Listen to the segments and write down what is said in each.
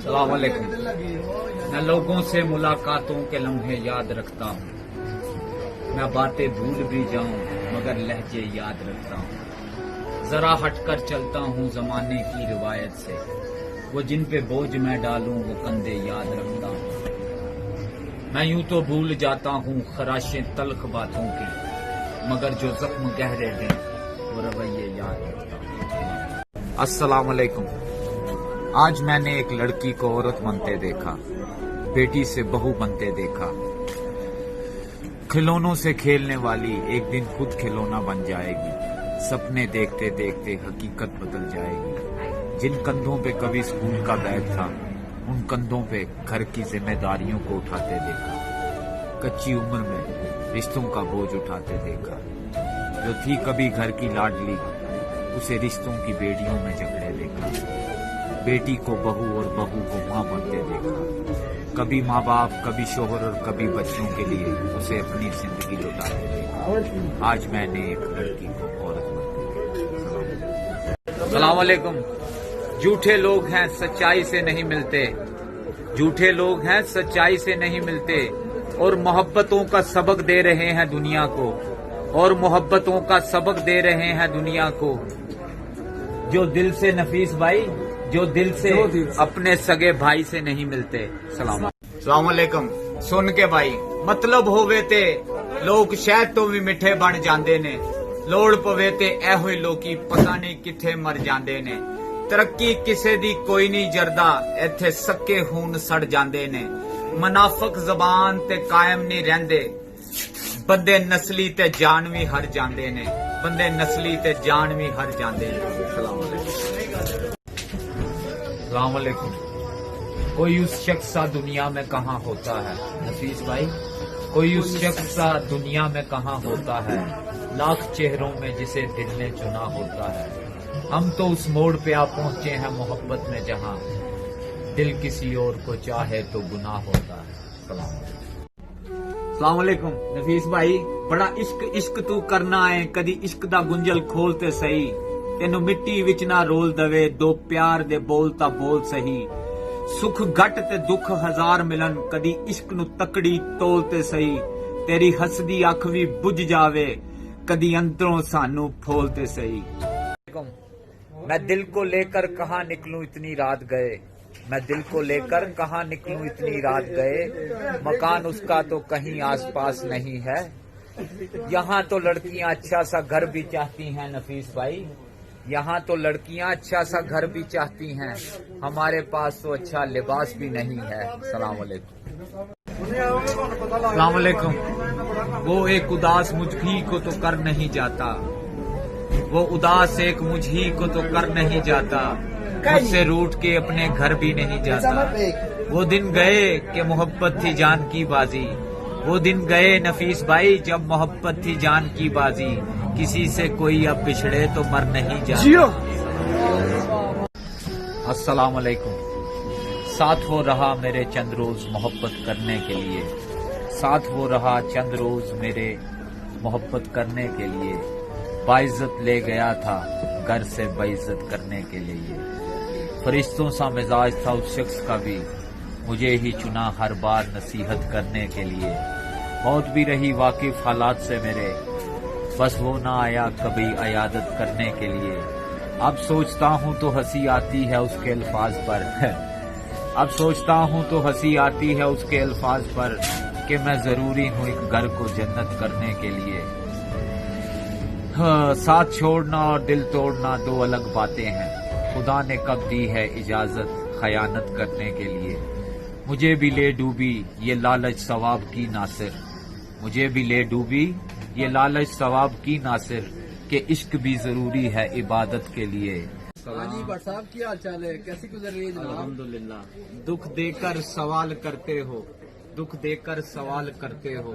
अस्सलाम वालेकुम। मैं लोगों से मुलाकातों के लम्हे याद रखता हूँ। मैं बातें भूल भी जाऊं मगर लहजे याद रखता हूँ। जरा हटकर चलता हूँ जमाने की रिवायत से, वो जिन पे बोझ मैं डालूं वो कंधे याद रखता हूँ। मैं यूं तो भूल जाता हूँ खराशें तल्ख बातों की, मगर जो जख्म गहरे दें वो रवैये याद रखता हूँ। अस्सलाम वालेकुम। आज मैंने एक लड़की को औरत बनते देखा, बेटी से बहू बनते देखा। खिलौनों से खेलने वाली एक दिन खुद खिलौना बन जाएगी। सपने देखते देखते हकीकत बदल जाएगी। जिन कंधों पे कभी स्कूल का बैग था, उन कंधों पे घर की जिम्मेदारियों को उठाते देखा। कच्ची उम्र में रिश्तों का बोझ उठाते देखा। जो थी कभी घर की लाडली, उसे रिश्तों की बेड़ियों में जकड़े देखा। बेटी को बहू और बहू को माँ बनते देखा। कभी माँ बाप, कभी शोहर और कभी बच्चों के लिए उसे अपनी जिंदगी लुटाते देखा। आज मैंने एक लड़की को औरत बनते। अस्सलाम वालेकुम। झूठे लोग हैं सच्चाई से नहीं मिलते, झूठे लोग हैं सच्चाई से नहीं मिलते, और मोहब्बतों का सबक दे रहे हैं दुनिया को, और मोहब्बतों का सबक दे रहे हैं दुनिया को। जो दिल से नफीस भाई, जो दिल से अपने सगे भाई से नहीं मिलते। सलाम अलैकुम। सुन के भाई मतलब होवे ते लोग शायद तो भी मिठे बन जाते ने, लोड़ पवे ते एहो ही लोकी पता नहीं किथे मर जाते ने। तरक्की किसे दी कोई नहीं जरदा, इत्थे सक्के खून सड़ जाते ने। मुनाफिक जबान ते कायम नहीं रहंदे, बंदे नस्ली ते जान भी हर जाते ने, बंदे नस्ली ते जान भी हर जाते ने। अस्सलाम वालेकुम। कोई उस शख्स सा दुनिया में कहाँ होता है नफीस भाई, कोई उस शख्स सा दुनिया में कहाँ होता है, लाख चेहरों में जिसे दिल ने चुना होता है। हम तो उस मोड़ पे आ पहुंचे हैं मोहब्बत में जहाँ दिल किसी और को चाहे तो गुनाह होता है। अस्सलाम वालेकुम नफीस भाई। बड़ा इश्क इश्क तू करना है, कदी इश्क दा गुंजल खोलते सही। तेनू मिट्टी विच ना रोल दवे, दो प्यार दे बोल ता बोल सही। सुख घट ते दुख हजार मिलन, कदी इश्क नु तकड़ी तोलते सही। तेरी हसदी अख भी बुझ जावे, कदी अंदरों सानू फोलते सही। मैं दिल को लेकर कहाँ निकलूं इतनी रात गए, मैं दिल को लेकर कहाँ निकलूं इतनी रात गए। मकान उसका तो कहीं आस पास नहीं है, यहाँ तो लड़कियां अच्छा सा घर भी चाहती हैं नफीस भाई, यहाँ तो लड़कियां अच्छा सा घर भी चाहती हैं। हमारे पास तो अच्छा लिबास भी नहीं है। सलाम अलैकुम। सलाम अलैकुम। वो एक उदास मुझ ही को तो कर नहीं जाता, वो उदास एक मुझ ही को तो कर नहीं जाता। मुझसे रूठ के अपने घर भी नहीं जाता। वो दिन गए कि मोहब्बत थी जान की बाजी, वो दिन गए नफीस भाई जब मोहब्बत थी जान की बाजी। किसी से कोई अब बिछड़े तो मर नहीं जाता। अस्सलाम वालेकुम। साथ वो रहा मेरे चंद रोज मोहब्बत करने के लिए, साथ वो रहा चंद रोज मेरे मोहब्बत करने के लिए। बाइज्जत ले गया था घर से बेइज्जत करने के लिए। फरिश्तों सा मिजाज था उस शख्स का भी, मुझे ही चुना हर बार नसीहत करने के लिए। मौत भी रही वाकिफ हालात से मेरे, बस वो ना आया कभी अयादत करने के लिए। अब सोचता हूँ तो हंसी आती है उसके अल्फाज पर अब सोचता हूँ तो हंसी आती है उसके अल्फाज पर, कि मैं जरूरी हूँ एक घर को जन्नत करने के लिए। हाँ, साथ छोड़ना और दिल तोड़ना दो अलग बातें हैं। खुदा ने कब दी है इजाजत खयानत करने के लिए। मुझे भी ले डूबी ये लालच सवाब की नासिर, मुझे भी ले डूबी ये लालच सवाब की नासिर, कि इश्क भी जरूरी है इबादत के लिए। भट्ट साहब की हाल चाल है, कैसी गुजर रही है जनाब? अल्हम्दुलिल्लाह। दुख देकर सवाल करते हो, दुख देकर सवाल करते हो,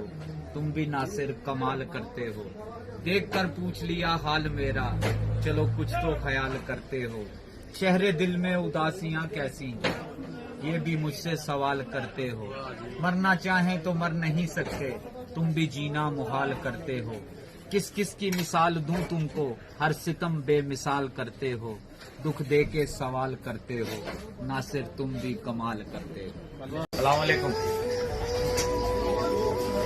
तुम भी नासिर कमाल करते हो। देख कर पूछ लिया हाल मेरा, चलो कुछ तो ख्याल करते हो। चेहरे दिल में उदासियां कैसी, ये भी मुझसे सवाल करते हो। मरना चाहें तो मर नहीं सकते, तुम भी जीना मुहाल करते हो। किस किस की मिसाल दूं तुमको, हर सितम बेमिसाल करते हो, दुख दे के सवाल करते हो, नासिर तुम भी कमाल करते हो। अस्सलाम वालेकुम।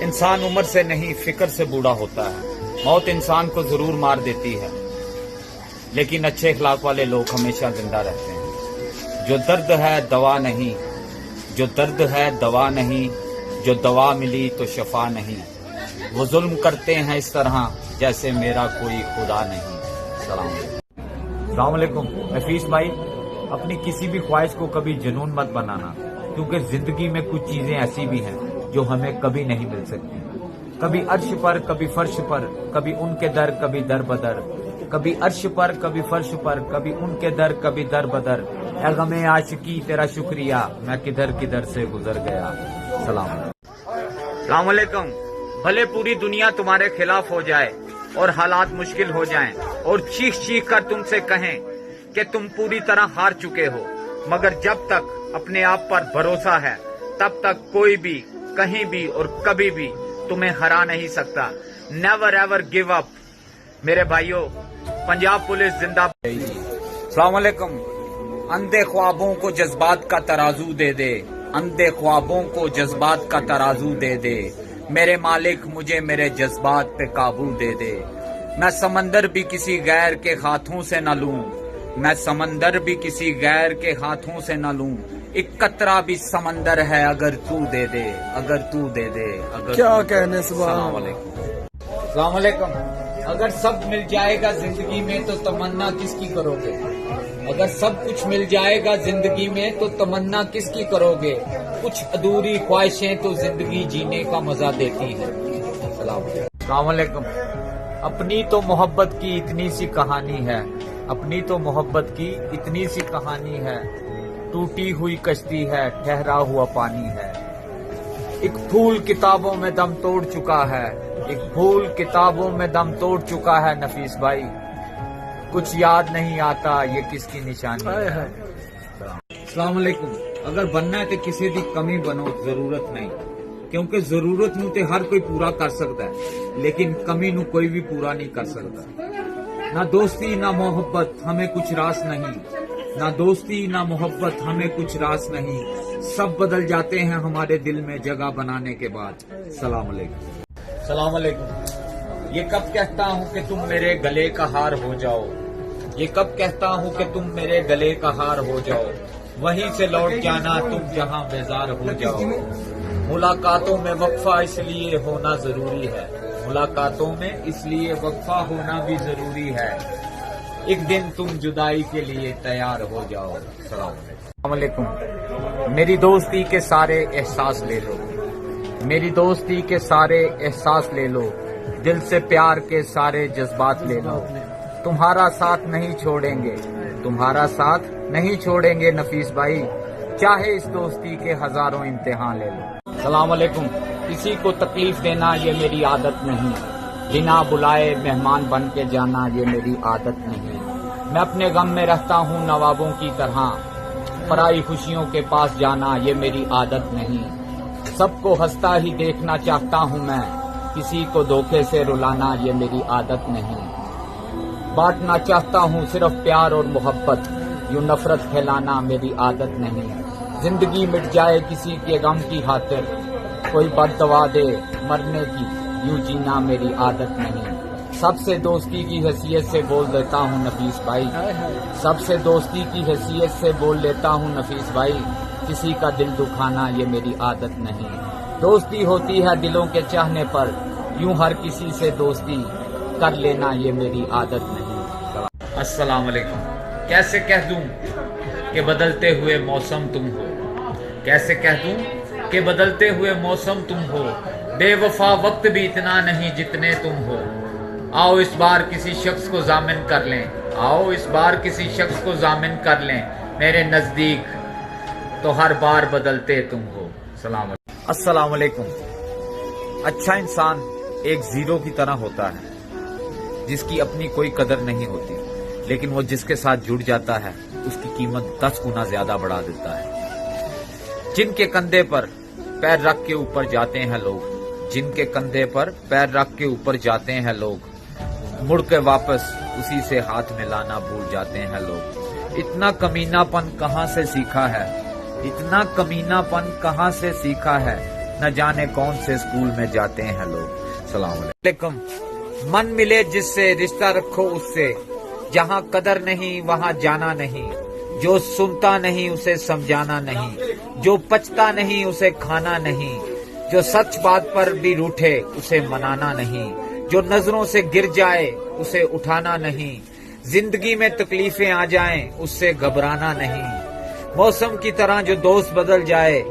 इंसान उम्र से नहीं फिक्र से बूढ़ा होता है। मौत इंसान को जरूर मार देती है, लेकिन अच्छे इखलाक वाले लोग हमेशा जिंदा रहते हैं। जो दर्द है दवा नहीं, जो दर्द है दवा नहीं, जो दवा मिली तो शफा नहीं, वो जुल्म करते हैं इस तरह जैसे मेरा कोई खुदा नहीं। अस्सलाम वालेकुम। नफीस भाई, अपनी किसी भी ख्वाहिश को कभी जुनून मत बनाना, क्योंकि जिंदगी में कुछ चीजें ऐसी भी हैं जो हमें कभी नहीं मिल सकती। कभी अर्श पर, कभी फर्श पर, कभी उनके दर, कभी दर बदर, कभी अर्श पर, कभी फर्श पर, कभी उनके दर, कभी दर बदर। ऐ गमे आशिकी तेरा शुक्रिया, मैं किधर किधर से गुजर गया। सलाम अलैकुम। भले पूरी दुनिया तुम्हारे खिलाफ हो जाए और हालात मुश्किल हो जाएं और चीख चीख कर तुमसे कहें कि तुम पूरी तरह हार चुके हो, मगर जब तक अपने आप पर भरोसा है तब तक कोई भी कहीं भी और कभी भी तुम्हें हरा नहीं सकता। नेवर एवर गिव अप मेरे भाइयों। पंजाब पुलिस जिंदाबाद। अस्सलाम वालेकुम। अंधे ख्वाबों को जज्बात का तराजू दे दे, अंधे ख्वाबों को जज्बात का तराजू दे दे, मेरे मालिक मुझे मेरे जज्बात पे काबू दे दे। मैं समंदर भी किसी गैर के हाथों से न लूं, मैं समंदर भी किसी गैर के हाथों से न लूं, एक कतरा भी समंदर है अगर तू दे दे, अगर तू दे दे, अगर क्या तू कहने दे। सुभान अस्सलाम वालेकुम। अगर सब मिल जाएगा जिंदगी में तो तमन्ना किसकी करोगे? अगर सब कुछ मिल जाएगा जिंदगी में तो तमन्ना किसकी करोगे? कुछ अधूरी ख्वाहिशें तो जिंदगी जीने का मजा देती है। अस्सलाम वालेकुम। अपनी तो मोहब्बत की इतनी सी कहानी है, अपनी तो मोहब्बत की इतनी सी कहानी है, टूटी हुई कश्ती है, ठहरा हुआ पानी है। एक फूल किताबों में दम तोड़ चुका है, एक फूल किताबों में दम तोड़ चुका है नफीस भाई, कुछ याद नहीं आता ये किसकी निशानी है। अस्सलाम वालेकुम। अगर बनना है तो किसी दी कमी बनो, जरूरत नहीं, क्योंकि जरूरत नू ते हर कोई पूरा कर सकता है, लेकिन कमी नू कोई भी पूरा नहीं कर सकता। ना दोस्ती ना मोहब्बत हमें कुछ रास नहीं, ना दोस्ती ना मोहब्बत हमें कुछ रास नहीं, सब बदल जाते हैं हमारे दिल में जगह बनाने के बाद। सलाम अलैकुम। सलाम अलैकुम। ये कब कहता हूँ कि तुम मेरे गले का हार हो जाओ, ये कब कहता हूँ कि तुम मेरे गले का हार हो जाओ, वहीं से लौट जाना तुम जहाँ बेजार हो जाओ। मुलाकातों में वक्फा इसलिए होना जरूरी है, मुलाकातों में इसलिए वक्फा होना भी जरूरी है, एक दिन तुम जुदाई के लिए तैयार हो जाओ। सलाम अलैकुम। मेरी दोस्ती के सारे एहसास ले लो, मेरी दोस्ती के सारे एहसास ले लो, दिल से प्यार के सारे जज्बात ले लो, तुम्हारा साथ नहीं छोड़ेंगे, तुम्हारा साथ नहीं छोड़ेंगे नफीस भाई, चाहे इस दोस्ती के हजारों इम्तिहान ले लो। सलाम अलैकुम। किसी को तकलीफ देना ये मेरी आदत नहीं, बिना बुलाए मेहमान बन के जाना ये मेरी आदत नहीं, मैं अपने गम में रहता हूँ नवाबों की तरह, पराई खुशियों के पास जाना ये मेरी आदत नहीं, सबको हंसता ही देखना चाहता हूँ मैं, किसी को धोखे से रुलाना ये मेरी आदत नहीं, बांटना चाहता हूँ सिर्फ प्यार और मोहब्बत, यूं नफरत फैलाना मेरी आदत नहीं, जिंदगी मिट जाए किसी के गम की खातिर, कोई बददवा दे मरने की यूं जीना मेरी आदत नहीं, सबसे दोस्ती की हैसियत से बोल देता हूँ नफीस भाई, सबसे दोस्ती की हैसियत से बोल लेता हूँ नफीस भाई, किसी का दिल दुखाना ये मेरी आदत नहीं, दोस्ती होती है दिलों के चाहने पर, यूं हर किसी से दोस्ती कर लेना ये मेरी आदत नहीं। अस्सलाम वालेकुम। कैसे कह दूं कि बदलते हुए मौसम तुम हो, कैसे कह दूं कि बदलते हुए मौसम तुम हो, बेवफा वक्त भी इतना नहीं जितने तुम हो, आओ इस बार किसी शख्स को जामिन कर लें, आओ इस बार किसी शख्स को जामिन कर लें, मेरे नजदीक तो हर बार बदलते तुम हो। सलाम। अस्सलाम वालेकुम। अच्छा इंसान एक जीरो की तरह होता है, जिसकी अपनी कोई कदर नहीं होती, लेकिन वो जिसके साथ जुड़ जाता है उसकी कीमत 10 गुना ज्यादा बढ़ा देता है। जिनके कंधे पर पैर रख के ऊपर जाते हैं लोग, जिनके कंधे पर पैर रख के ऊपर जाते हैं लोग, मुड़ के वापस उसी से हाथ मिलाना भूल जाते हैं लोग। इतना कमीनापन कहाँ से सीखा है, इतना कमीनापन कहाँ से सीखा है, न जाने कौन से स्कूल में जाते हैं लोग। सलाम अलैकुम। मन मिले जिससे रिश्ता रखो उससे, जहाँ कदर नहीं वहाँ जाना नहीं, जो सुनता नहीं उसे समझाना नहीं, जो पचता नहीं उसे खाना नहीं, जो सच बात पर भी रूठे उसे मनाना नहीं, जो नजरों से गिर जाए उसे उठाना नहीं, जिंदगी में तकलीफें आ जाएं उससे घबराना नहीं, मौसम की तरह जो दोस्त बदल जाए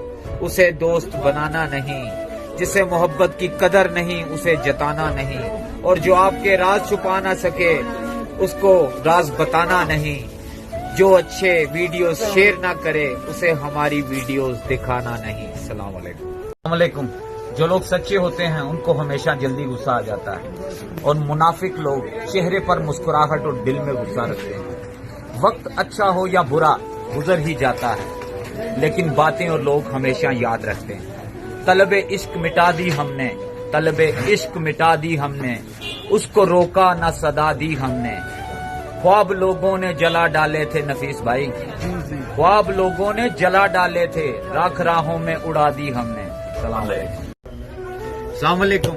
उसे दोस्त बनाना नहीं, जिसे मोहब्बत की कदर नहीं उसे जताना नहीं, और जो आपके राज छुपा ना सके उसको राज बताना नहीं, जो अच्छे वीडियोस शेयर ना करे उसे हमारी वीडियोस दिखाना नहीं। सलाम अलैकुम। जो लोग सच्चे होते हैं उनको हमेशा जल्दी गुस्सा आ जाता है, और मुनाफिक लोग चेहरे पर मुस्कुराहट और दिल में गुस्सा रखते हैं। वक्त अच्छा हो या बुरा गुजर ही जाता है, लेकिन बातें और लोग हमेशा याद रखते हैं। तलबे इश्क मिटा दी हमने, तलबे इश्क मिटा दी हमने, उसको रोका ना सदा दी हमने। ख्वाब लोगों ने जला डाले थे नफीस भाई, ख्वाब लोगों ने जला डाले थे, राख राहों में उड़ा दी हमने। सलाम अलैकुम।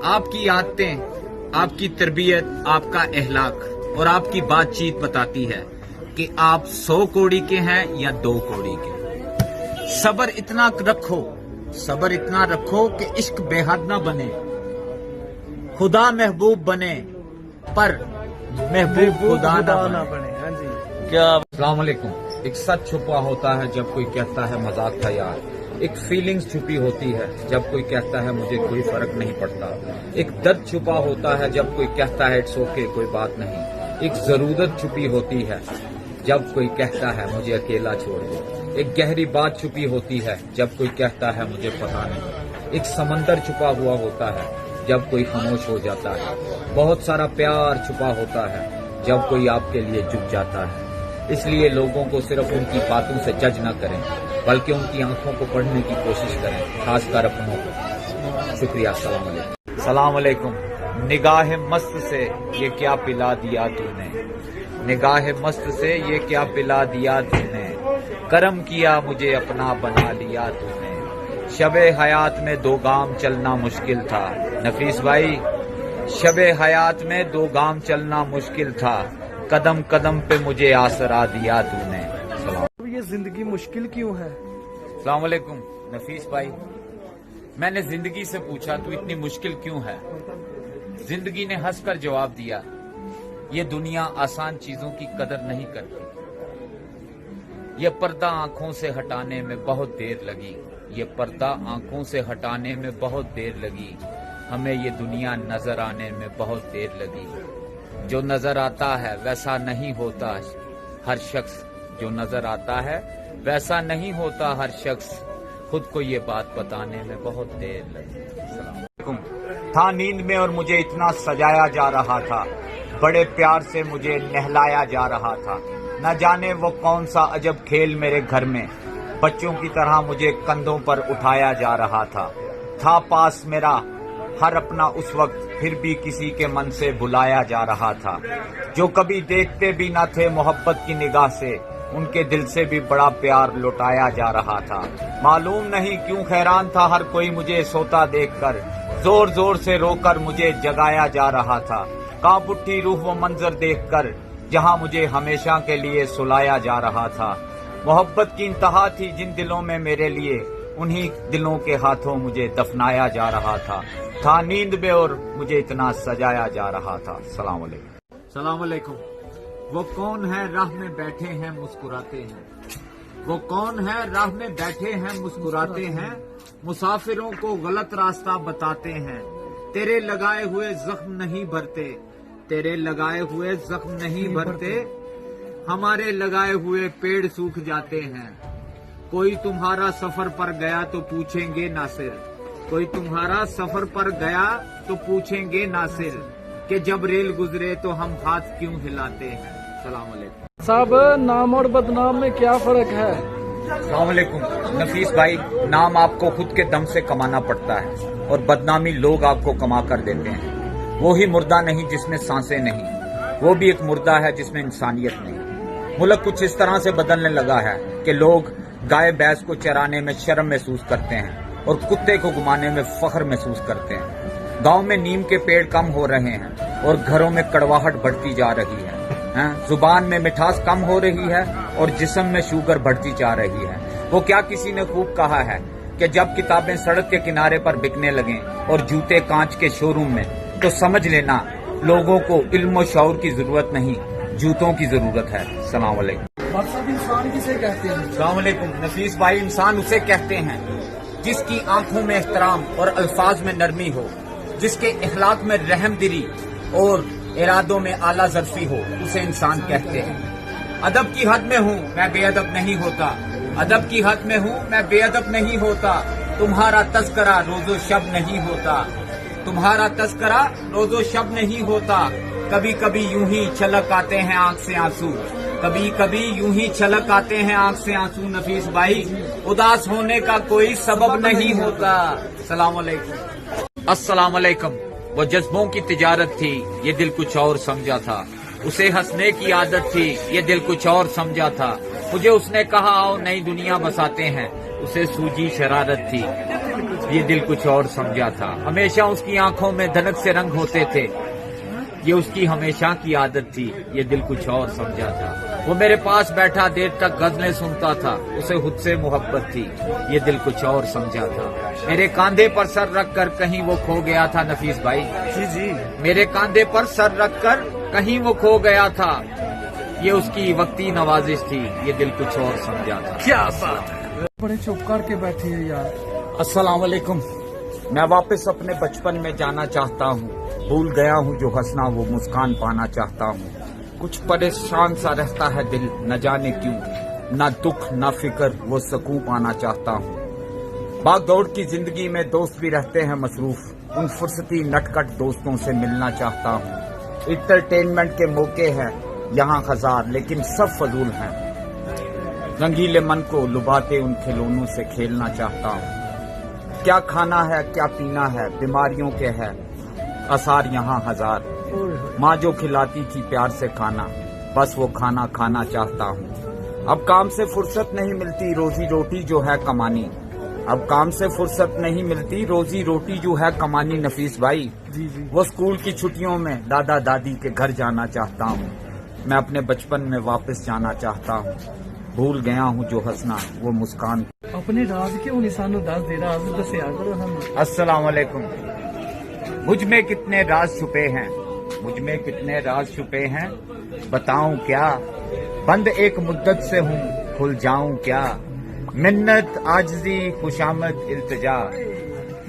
आपकी आदतें, आपकी तरबियत, आपका अहलाक और आपकी बातचीत बताती है कि आप 100 कौड़ी के हैं या 2 कौड़ी के। सब्र इतना रखो, सब्र इतना रखो कि इश्क बेहद ना बने, खुदा महबूब बने पर महबूब खुदा ना बने। हाँ जी। क्या अस्सलाम वालेकुम। एक सच छुपा होता है जब कोई कहता है मजाक था यार, एक फीलिंग्स छुपी होती है जब कोई कहता है मुझे कोई फर्क नहीं पड़ता, एक दर्द छुपा होता है जब कोई कहता है इट्स ओके कोई बात नहीं, एक जरूरत छुपी होती है जब कोई कहता है मुझे अकेला छोड़ दो, एक गहरी बात छुपी होती है जब कोई कहता है मुझे पता नहीं, एक समंदर छुपा हुआ होता है जब कोई खामोश हो जाता है, बहुत सारा प्यार छुपा होता है जब कोई आपके लिए झुक जाता है। इसलिए लोगों को सिर्फ उनकी बातों से जज न करें, बल्कि उनकी आंखों को पढ़ने की कोशिश करें, खासकर अपनों को। शुक्रिया। सलाम अलैकुम। निगाह मस्त से ये क्या पिला दिया तूने, निगाह मस्त से ये क्या पिला दिया तूने, करम किया मुझे अपना बना लिया तूने, शबे हयात में 2 गाम चलना मुश्किल था नफीस भाई, शबे हयात में 2 गाम चलना मुश्किल था, कदम कदम पे मुझे आसरा दिया तूने। ये जिंदगी मुश्किल क्यों है? अस्सलाम वालेकुम नफीस भाई। मैंने जिंदगी से पूछा तू इतनी मुश्किल क्यों है, जिंदगी ने हंसकर जवाब दिया ये दुनिया आसान चीजों की कदर नहीं करती, ये पर्दा आंखों से हटाने में बहुत देर लगी, ये पर्दा आंखों से हटाने में बहुत देर लगी, हमें ये दुनिया नजर आने में बहुत देर लगी, जो नजर आता है वैसा नहीं होता हर शख्स, जो नजर आता है वैसा नहीं होता हर शख्स, खुद को ये बात बताने में बहुत देर लगी। था नींद में और मुझे इतना सजाया जा रहा था, बड़े प्यार से मुझे नहलाया जा रहा था, न जाने वो कौन सा अजब खेल मेरे घर में बच्चों की तरह मुझे कंधों पर उठाया जा रहा था पास मेरा हर अपना उस वक्त, फिर भी किसी के मन से बुलाया जा रहा था, जो कभी देखते भी न थे मोहब्बत की निगाह से, उनके दिल से भी बड़ा प्यार लुटाया जा रहा था। मालूम नहीं क्यों हैरान था हर कोई मुझे सोता देखकर, जोर जोर से रोकर मुझे जगाया जा रहा था, कांप उठी रूह वो मंजर देखकर जहां मुझे हमेशा के लिए सुलाया जा रहा था। मोहब्बत की इंतहा थी जिन दिलों में मेरे लिए, उन्हीं दिलों के हाथों मुझे दफनाया जा रहा था नींद में और मुझे इतना सजाया जा रहा था। सलाम अलैकुम। वो कौन है राह में बैठे हैं मुस्कुराते हैं, वो कौन है राह में बैठे हैं मुस्कुराते हैं, मुसाफिरों को गलत रास्ता बताते हैं, तेरे लगाए हुए जख्म नहीं भरते, तेरे लगाए हुए जख्म नहीं भरते, हमारे लगाए हुए पेड़ सूख जाते हैं, कोई तुम्हारा सफर पर गया तो पूछेंगे नासिर, कोई तुम्हारा सफर पर गया तो पूछेंगे नासिर, कि जब रेल गुजरे तो हम हाथ क्यों हिलाते हैं। सलाम अलैकुम। साहब, नाम और बदनाम में क्या फर्क है? अस्सलाम वालेकुम नफीस भाई। नाम आपको खुद के दम से कमाना पड़ता है और बदनामी लोग आपको कमा कर देते हैं। वही मुर्दा नहीं जिसमें सांसें नहीं, वो भी एक मुर्दा है जिसमें इंसानियत नहीं। मुल्क कुछ इस तरह से बदलने लगा है कि लोग गाय भैंस को चराने में शर्म महसूस करते हैं और कुत्ते को घुमाने में फख्र महसूस करते हैं। गांव में नीम के पेड़ कम हो रहे हैं और घरों में कड़वाहट बढ़ती जा रही है। जुबान में मिठास कम हो रही है और जिस्म में शुगर बढ़ती जा रही है। वो क्या किसी ने खूब कहा है कि जब किताबें सड़क के किनारे पर बिकने लगें और जूते कांच के शोरूम में, तो समझ लेना लोगों को इल्म और शऊर की जरूरत नहीं, जूतों की जरूरत है। सलाम अलैकुम। मतलब इंसान किसे कहते हैं? अस्सलाम वालेकुम नफीस भाई, इंसान उसे कहते हैं जिसकी आंखों में एहतराम और अल्फाज में नरमी हो, जिसके इखलाक में रहमदिली और इरादों में आला ज़र्फी हो, उसे इंसान कहते हैं। अदब की हद में हूँ मैं बेअदब नहीं होता, अदब की हद में हूँ मैं बेअदब नहीं होता। तुम्हारा तज़किरा रोज़ो शब नहीं होता, तुम्हारा तज़किरा रोज़ो शब नहीं होता। कभी कभी यूं ही छलक आते हैं आंख से आंसू, कभी कभी यूं ही छलक आते हैं आंख से आंसू। नफीस भाई, उदास होने का कोई सबब नहीं होता। सलाम अलैकुम। अस्सलाम अलैकुम। वो जज्बों की तिजारत थी, ये दिल कुछ और समझा था। उसे हंसने की आदत थी, ये दिल कुछ और समझा था। मुझे उसने कहा आओ नई दुनिया बसाते हैं, उसे सूझी शरारत थी, ये दिल कुछ और समझा था। हमेशा उसकी आंखों में धनक से रंग होते थे, ये उसकी हमेशा की आदत थी, ये दिल कुछ और समझा था। वो मेरे पास बैठा देर तक गजलें सुनता था, उसे खुद से मोहब्बत थी, ये दिल कुछ और समझा था। मेरे कांधे पर सर रख कर कहीं वो खो गया था। नफीस भाई जी, मेरे कांधे पर सर रख कर कहीं वो खो गया था, ये उसकी वक्ती नवाजिश थी, ये दिल कुछ और समझा था। क्या बात है, बड़े चुप करके बैठी है यार। अस्सलाम वालेकुम। मैं वापस अपने बचपन में जाना चाहता हूँ, भूल गया हूँ जो हंसना वो मुस्कान पाना चाहता हूँ। कुछ परेशान सा रहता है दिल, न जाने क्यों, ना दुख ना फिक्र वो सुकून पाना चाहता हूँ। भाग दौड़ की जिंदगी में दोस्त भी रहते हैं मसरूफ, उन फुर्सती नटखट दोस्तों से मिलना चाहता हूँ। इंटरटेनमेंट के मौके हैं यहाँ हजार, लेकिन सब फजूल हैं। रंगीले मन को लुभाते उन खिलौनों से खेलना चाहता हूँ। क्या खाना है क्या पीना है, बीमारियों के है आसार यहाँ हजार। माँ जो खिलाती थी प्यार से खाना, बस वो खाना खाना चाहता हूँ। अब काम से फुर्सत नहीं मिलती, रोजी रोटी जो है कमानी, अब काम से फुर्सत नहीं मिलती, रोजी रोटी जो है कमानी। नफीस भाई जी। वो स्कूल की छुट्टियों में दादा दादी के घर जाना चाहता हूँ। मैं अपने बचपन में वापस जाना चाहता हूँ, भूल गया हूँ जो हंसना वो मुस्कान। अपने राज के निशानों दस दे रहा है, दस याद करो हम। अस्सलाम वालेकुम। मुझ में कितने राज छुपे हैं, मुझ में कितने राज छुपे हैं, बताऊं क्या, बंद एक मुद्दत से हूँ खुल जाऊं क्या। मिन्नत आजजी खुशामद इल्तिजा,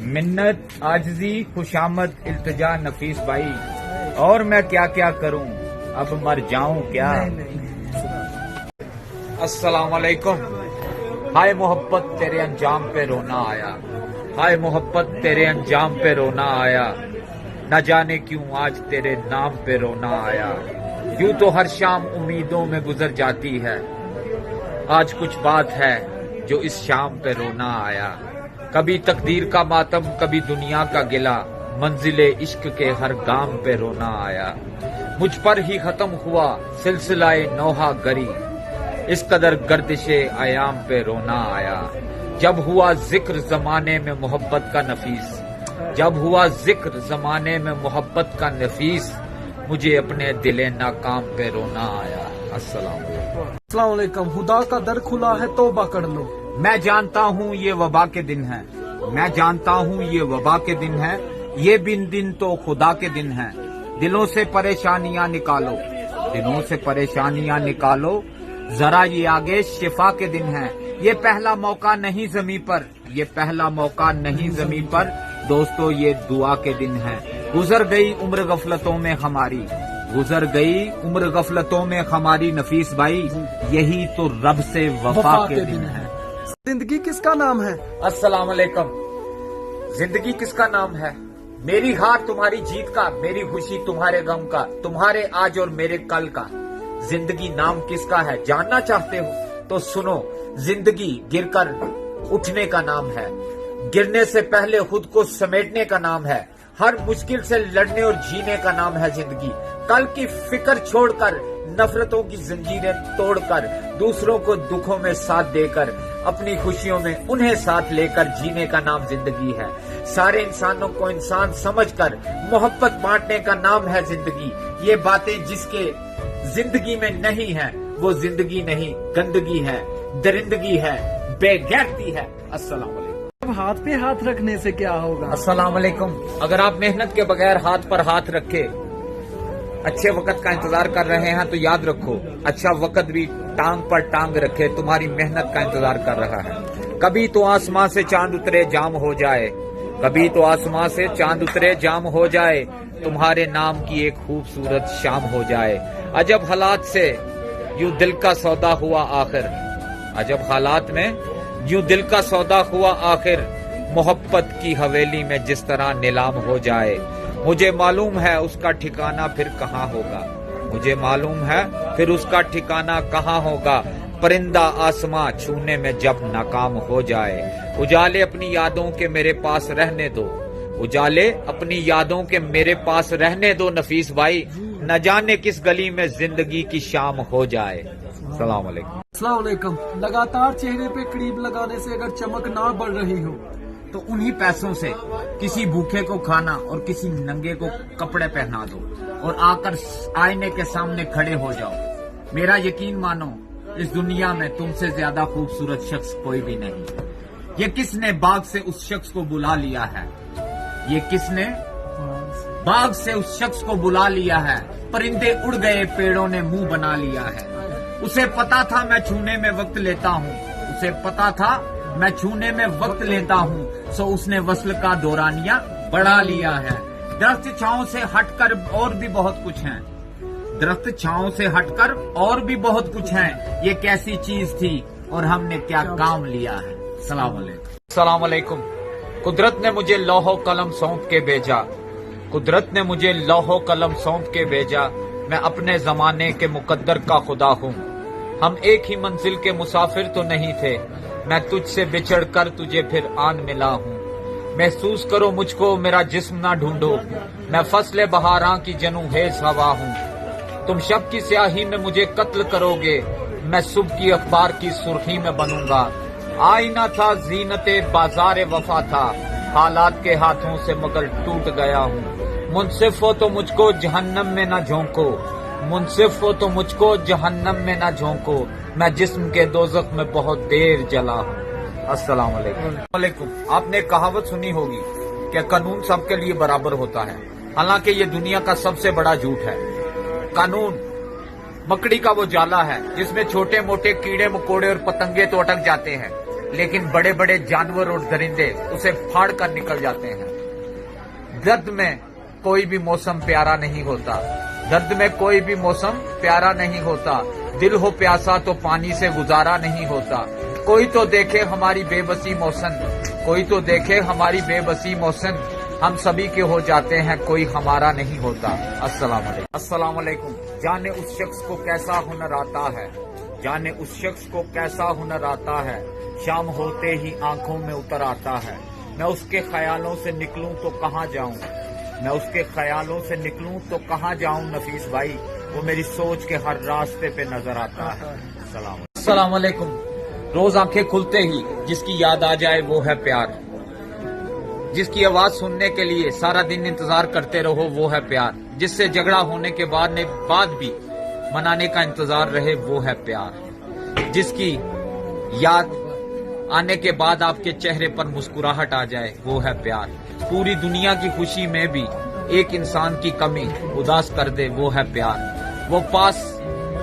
मिन्नत आजजी खुशामद इल्तिजा। नफीस भाई और मैं क्या क्या करूं, अब मर जाऊं क्या। अस्सलाम वालेकुम। हाय मोहब्बत तेरे अंजाम पे रोना आया, हाय मोहब्बत तेरे अंजाम पे रोना आया, न जाने क्यों आज तेरे नाम पे रोना आया। यूं तो हर शाम उम्मीदों में गुजर जाती है, आज कुछ बात है जो इस शाम पे रोना आया। कभी तकदीर का मातम कभी दुनिया का गिला, मंजिले इश्क के हर गाम पे रोना आया। मुझ पर ही खत्म हुआ सिलसिलाए नौहा गरी, इस कदर गर्दिशे आयाम पे रोना आया। जब हुआ जिक्र जमाने में मोहब्बत का नफीस, जब हुआ जिक्र जमाने में मोहब्बत का नफीस, मुझे अपने दिले नाकाम पे रोना आया। अस्सलाम वालेकुम। खुदा का दर खुला है, तौबा कर लो। मैं जानता हूँ ये वबा के दिन है, मैं जानता हूँ ये वबा के दिन है, ये बिन दिन तो खुदा के दिन है। दिलों से परेशानियां निकालो, दिलों से परेशानियां निकालो, जरा ये आगे शिफा के दिन है। ये पहला मौका नहीं जमीन पर, ये पहला मौका नहीं जमीन पर, दोस्तों ये दुआ के दिन है। गुजर गई उम्र गफलतों में हमारी, गुजर गई उम्र गफलतों में हमारी। नफीस भाई यही तो रब से वफा के दिन है। जिंदगी किसका नाम है? अस्सलाम वालेकुम। जिंदगी किसका नाम है? मेरी हार तुम्हारी जीत का, मेरी खुशी तुम्हारे गम का, तुम्हारे आज और मेरे कल का। जिंदगी नाम किसका है जानना चाहते हो तो सुनो, जिंदगी गिरकर उठने का नाम है, गिरने से पहले खुद को समेटने का नाम है, हर मुश्किल से लड़ने और जीने का नाम है जिंदगी। कल की फिक्र छोड़कर, नफरतों की जंजीरें तोड़कर, दूसरों को दुखों में साथ देकर, अपनी खुशियों में उन्हें साथ लेकर जीने का नाम जिंदगी है। सारे इंसानों को इंसान समझकर मोहब्बत बांटने का नाम है जिंदगी। ये बातें जिसके जिंदगी में नहीं है वो जिंदगी नहीं, गंदगी है, दरिंदगी है, बेगैरती है। अस्सलाम वालेकुम। अब हाथ पे हाथ रखने से क्या होगा? अस्सलाम वालेकुम। अगर आप मेहनत के बगैर हाथ पर हाथ रखे अच्छे वक्त का इंतजार कर रहे हैं तो याद रखो, अच्छा वक्त भी टांग पर टांग रखे तुम्हारी मेहनत का इंतजार कर रहा है। कभी तो आसमां से चांद उतरे जाम हो जाए, कभी तो आसमां से चांद उतरे जाम हो जाए, तुम्हारे नाम की एक खूबसूरत शाम हो जाए। अजब हालात से यूं दिल का सौदा हुआ आखिर, अजब हालात में यूं दिल का सौदा हुआ आखिर, मोहब्बत की हवेली में जिस तरह नीलाम हो जाए। मुझे मालूम है उसका ठिकाना फिर कहाँ होगा, मुझे मालूम है फिर उसका ठिकाना कहाँ होगा। परिंदा आसमां छूने में जब नाकाम हो जाए। उजाले अपनी यादों के मेरे पास रहने दो, उजाले अपनी यादों के मेरे पास रहने दो नफीस भाई, न जाने किस गली में जिंदगी की शाम हो जाए। सलाम अलैकुम। अस्सलाम वालेकुम। लगातार चेहरे पे क्रीम लगाने से अगर चमक ना बढ़ रही हो तो उन्हीं पैसों से किसी भूखे को खाना और किसी नंगे को कपड़े पहना दो और आकर आईने के सामने खड़े हो जाओ। मेरा यकीन मानो, इस दुनिया में तुमसे ज्यादा खूबसूरत शख्स कोई भी नहीं। ये किसने बाग से उस शख्स को बुला लिया है, ये किसने बाग से उस शख्स को बुला लिया है। परिंदे उड़ गए, पेड़ों ने मुंह बना लिया है। उसे पता था मैं छूने में वक्त लेता हूँ, उसे पता था मैं छूने में वक्त लेता हूँ, सो उसने वस्ल का दौरानिया बढ़ा लिया है। दरख्त छांव से हटकर और भी बहुत कुछ है, दरख्त छांव से हटकर और भी बहुत कुछ है। ये कैसी चीज थी और हमने क्या काम लिया है। सलाम अलैकुम। सलाम अलैकुम। कुदरत ने मुझे लौहो कलम सौंप के भेजा, कुदरत ने मुझे लौहो कलम सौंप के भेजा। मैं अपने जमाने के मुकद्दर का खुदा हूँ। हम एक ही मंजिल के मुसाफिर तो नहीं थे, मैं तुझसे बिछड़ कर तुझे फिर आन मिला हूँ। महसूस करो मुझको, मेरा जिस्म ना ढूंढो, मैं फसले बहारां की जनूहेज हवा हूँ। तुम शब की स्याही में मुझे कत्ल करोगे, मैं सुबह की अखबार की सुर्खी में बनूंगा। आईना था जीनते बाजारे वफा था, हालात के हाथों से मगर टूट गया हूँ। मुनसिफ हो तो मुझको जहन्नम में न झोंको, मुनसिफ हो तो मुझको जहन्नम में न झोंको, मैं जिस्म के दोज़ख में बहुत देर जला हूँ। अस्सलाम वालेकुम। आपने कहावत सुनी होगी कि कानून सबके लिए बराबर होता है, हालांकि ये दुनिया का सबसे बड़ा झूठ है। कानून मकड़ी का वो जाला है जिसमें छोटे मोटे कीड़े मकोड़े और पतंगे तो अटक जाते हैं, लेकिन बड़े बड़े जानवर और दरिंदे उसे फाड़ कर निकल जाते हैं। दर्द में कोई भी मौसम प्यारा नहीं होता, दर्द में कोई भी मौसम प्यारा नहीं होता। दिल हो प्यासा तो पानी से गुजारा नहीं होता। कोई तो देखे हमारी बेबसी मौसन, कोई तो देखे हमारी बेबसी मौसन, हम सभी के हो जाते हैं कोई हमारा नहीं होता। अस्सलाम वालेकुम। अस्सलाम वालेकुम। जाने उस शख्स को कैसा हुनर आता है, जाने उस शख्स को कैसा हुनर आता है, शाम होते ही आंखों में उतर आता है। मैं उसके ख्यालों से निकलूं तो कहाँ जाऊं, मैं उसके ख्यालों से निकलूं तो कहाँ जाऊं नफीस भाई, वो मेरी सोच के हर रास्ते पे नजर आता है। अस्सलाम वालेकुम। रोज आंखें खुलते ही जिसकी याद आ जाए वो है प्यार, जिसकी आवाज सुनने के लिए सारा दिन इंतजार करते रहो वो है प्यार, जिससे झगड़ा होने के बाद भी मनाने का इंतजार रहे वो है प्यार, जिसकी याद आने के बाद आपके चेहरे पर मुस्कुराहट आ जाए वो है प्यार। पूरी दुनिया की खुशी में भी एक इंसान की कमी उदास कर दे वो है प्यार। वो पास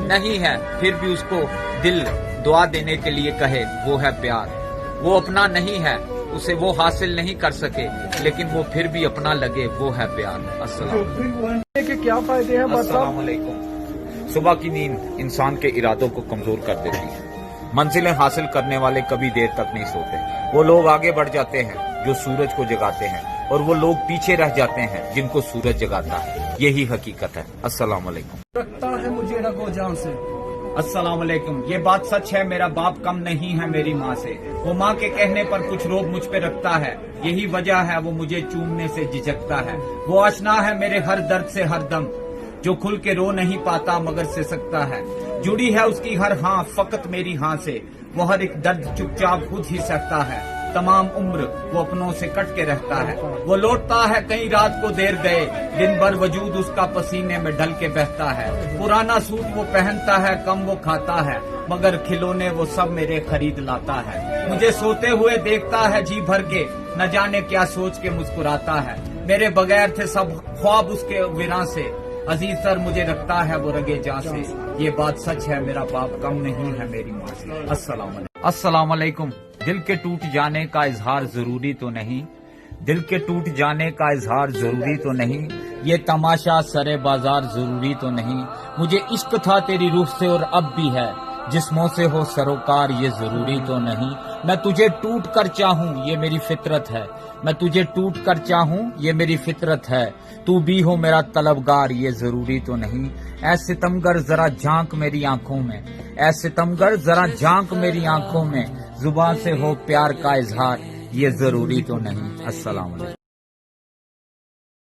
नहीं है फिर भी उसको दिल दुआ देने के लिए कहे वो है प्यार। वो अपना नहीं है, उसे वो हासिल नहीं कर सके, लेकिन वो फिर भी अपना लगे वो है प्यार। अस्सलाम के क्या फायदे हैं? अस्सलाम वालेकुम। सुबह की नींद इंसान के इरादों को कमजोर कर देती है। मंजिलें हासिल करने वाले कभी देर तक नहीं सोते। वो लोग आगे बढ़ जाते हैं जो सूरज को जगाते हैं, और वो लोग पीछे रह जाते हैं जिनको सूरज जगाता है। यही हकीकत है। अस्सलाम वालेकुम। रखता है मुझे रगो जान से, अस्सलाम वालेकुम। ये बात सच है, मेरा बाप कम नहीं है मेरी माँ से। वो माँ के कहने पर कुछ रोब मुझ पे रखता है, यही वजह है वो मुझे चूमने से झिझकता है। वो आशना है मेरे हर दर्द से हर दम, जो खुल के रो नहीं पाता मगर से सकता है। जुड़ी है उसकी हर हाँ फकत मेरी हाँ से, वो हर एक दर्द चुपचाप खुद ही सहता है। तमाम उम्र वो अपनों से कट के रहता है। वो लौटता है कई रात को देर गए, दिन भर वजूद उसका पसीने में ढल के बहता है। पुराना सूट वो पहनता है, कम वो खाता है, मगर खिलौने वो सब मेरे खरीद लाता है। मुझे सोते हुए देखता है जी भर के, न जाने क्या सोच के मुस्कुराता है। मेरे बगैर थे सब ख्वाब उसके विरां से, अजीज सर मुझे रखता है वो रगे जां से। ये बात सच है, मेरा बाप कम नहीं है मेरी माँ से। अस्सलाम वालेकुम। दिल के टूट जाने का इजहार जरूरी तो नहीं, दिल के टूट जाने का इजहार जरूरी तो नहीं, ये तमाशा सरे बाजार जरूरी तो नहीं। मुझे इश्क था तेरी रूह से और अब भी है, जिस्मों से हो सरोकार ये जरूरी तो नहीं। मैं तुझे टूट कर चाहूं ये मेरी फितरत है, मैं तुझे टूट कर चाहूं ये मेरी फितरत है। तू भी हो मेरा तलबगार ये जरूरी तो नहीं। ऐ सितमगर जरा झांक मेरी आंखों में, ऐ सितमगर जरा झांक मेरी आंखों में, जुबान से हो प्यार का इजहार ये जरूरी तो नहीं। अस्सलाम वालेकुम।